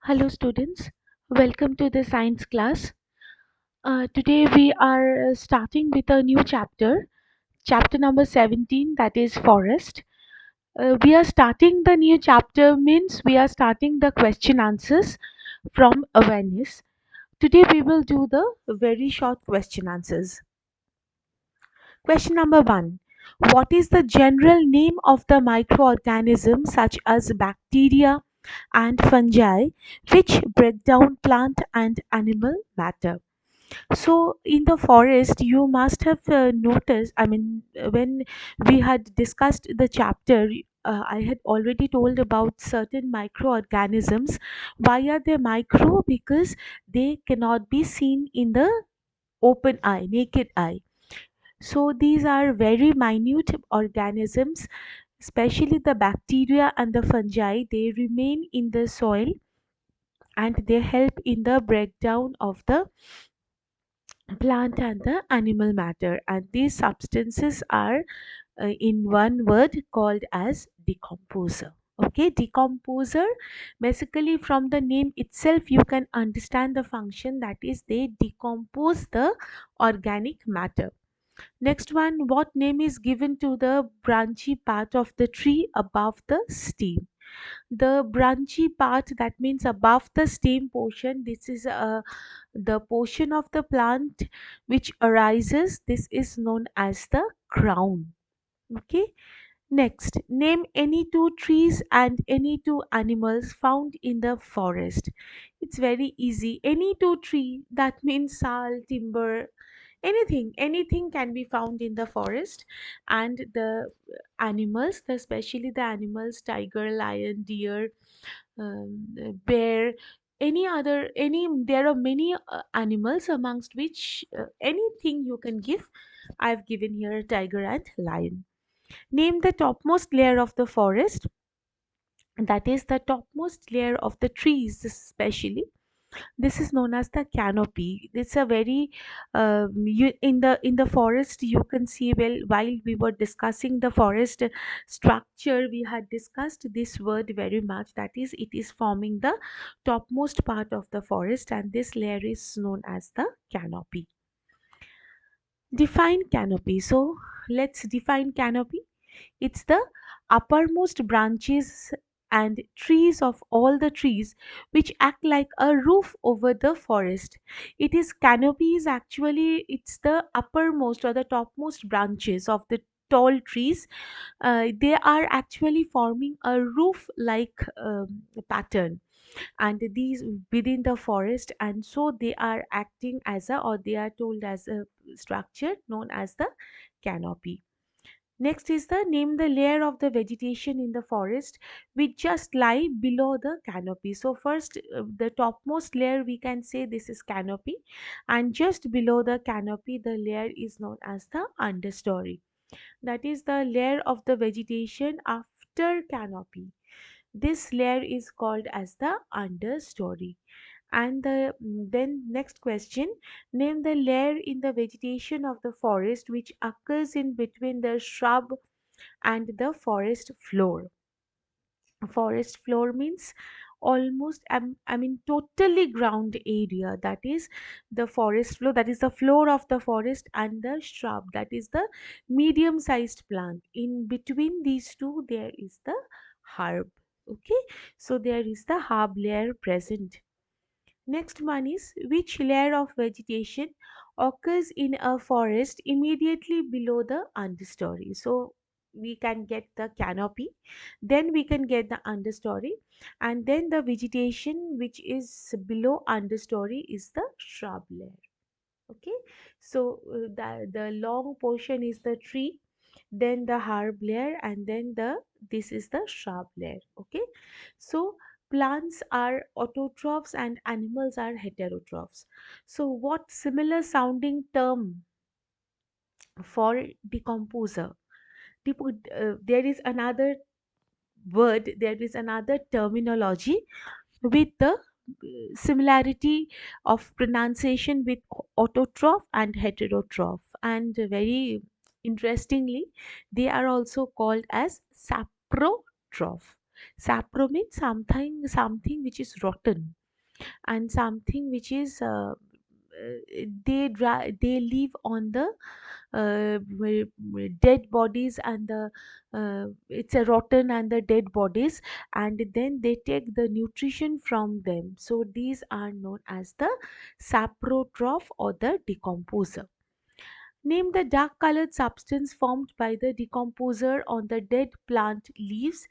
Hello, students. Welcome to the science class. Today we are starting with a new chapter, chapter number 17, that is forest. We are starting the new chapter, means we are starting the question answers from awareness. Today we will do the very short question answers. Question number 1. What is the general name of the microorganisms such as bacteria and fungi which break down plant and animal matter? So, in the forest, you must have noticed, when we had discussed the chapter, I had already told about certain microorganisms. Why are they micro? Because they cannot be seen in the open eye, naked eye. So these are very minute organisms, especially the bacteria and the fungi. They remain in the soil and they help in the breakdown of the plant and the animal matter. And these substances are, in one word, called as decomposer. Okay, decomposer, basically from the name itself you can understand the function, that is they decompose the organic matter. Next one, what name is given to the branchy part of the tree above the stem? The branchy part, that means above the stem portion, this is the portion of the plant which arises. This is known as the crown. Okay. Next, name any two trees and any two animals found in the forest. It's very easy. Any two tree, that means sal, timber, anything can be found in the forest. And the animals, especially the animals, tiger, lion, deer, bear, there are many animals, amongst which anything you can give. I've given here tiger and lion. Name the topmost layer of the forest, that is the topmost layer of the trees especially. This is known as the canopy. It's a very in the forest you can see, well, while we were discussing the forest structure, we had discussed this word very much, that is it is forming the topmost part of the forest, and this layer is known as the canopy. Define canopy. So let's define canopy. It's the uppermost branches and trees of all the trees which act like a roof over the forest. It is canopy is actually, it's the uppermost or the topmost branches of the tall trees. They are actually forming a roof like pattern, and these within the forest, and so they are acting as a, or they are told as a structure known as the canopy. Next is the name the layer of the vegetation in the forest which just lie below the canopy. So first, the topmost layer we can say this is canopy, and just below the canopy the layer is known as the understory. That is the layer of the vegetation after canopy. This layer is called as the understory. And then next question, name the layer in the vegetation of the forest which occurs in between the shrub and the forest floor. Forest floor means almost, totally ground area, that is the forest floor, that is the floor of the forest, and the shrub, that is the medium sized plant. In between these two there is the herb. Okay, so there is the herb layer present. Next one is, which layer of vegetation occurs in a forest immediately below the understory? So we can get the canopy, then we can get the understory, and then the vegetation which is below understory is the shrub layer. Okay, so the long portion is the tree, then the herb layer, and then this is the shrub layer. Okay, so plants are autotrophs and animals are heterotrophs. So what similar sounding term for decomposer? There is another word, there is another terminology with the similarity of pronunciation with autotroph and heterotroph, and very interestingly they are also called as saprotroph. Sapro means something which is rotten, and something which is they live on the dead bodies, and the it's a rotten and the dead bodies, and then they take the nutrition from them. So these are known as the saprotroph or the decomposer. Name the dark colored substance formed by the decomposer on the dead plant leaves.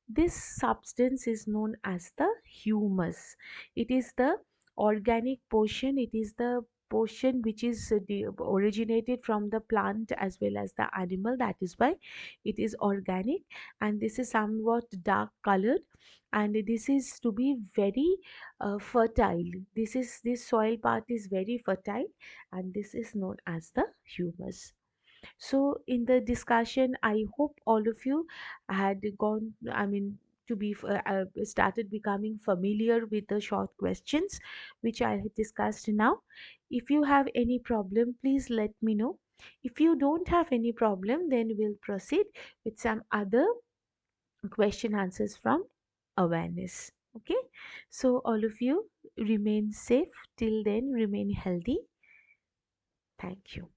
This substance is known as the humus. It is the organic portion, it is the portion which is originated from the plant as well as the animal. That is why it is organic, and this is somewhat dark colored, and this is to be very fertile. This soil part is very fertile, and this is known as the humus. So in the discussion, I hope all of you had gone, I mean, to be started becoming familiar with the short questions which I had discussed now. If you have any problem, please let me know. If you don't have any problem, then we'll proceed with some other question answers from awareness. Okay, so all of you remain safe till then, remain healthy. Thank you.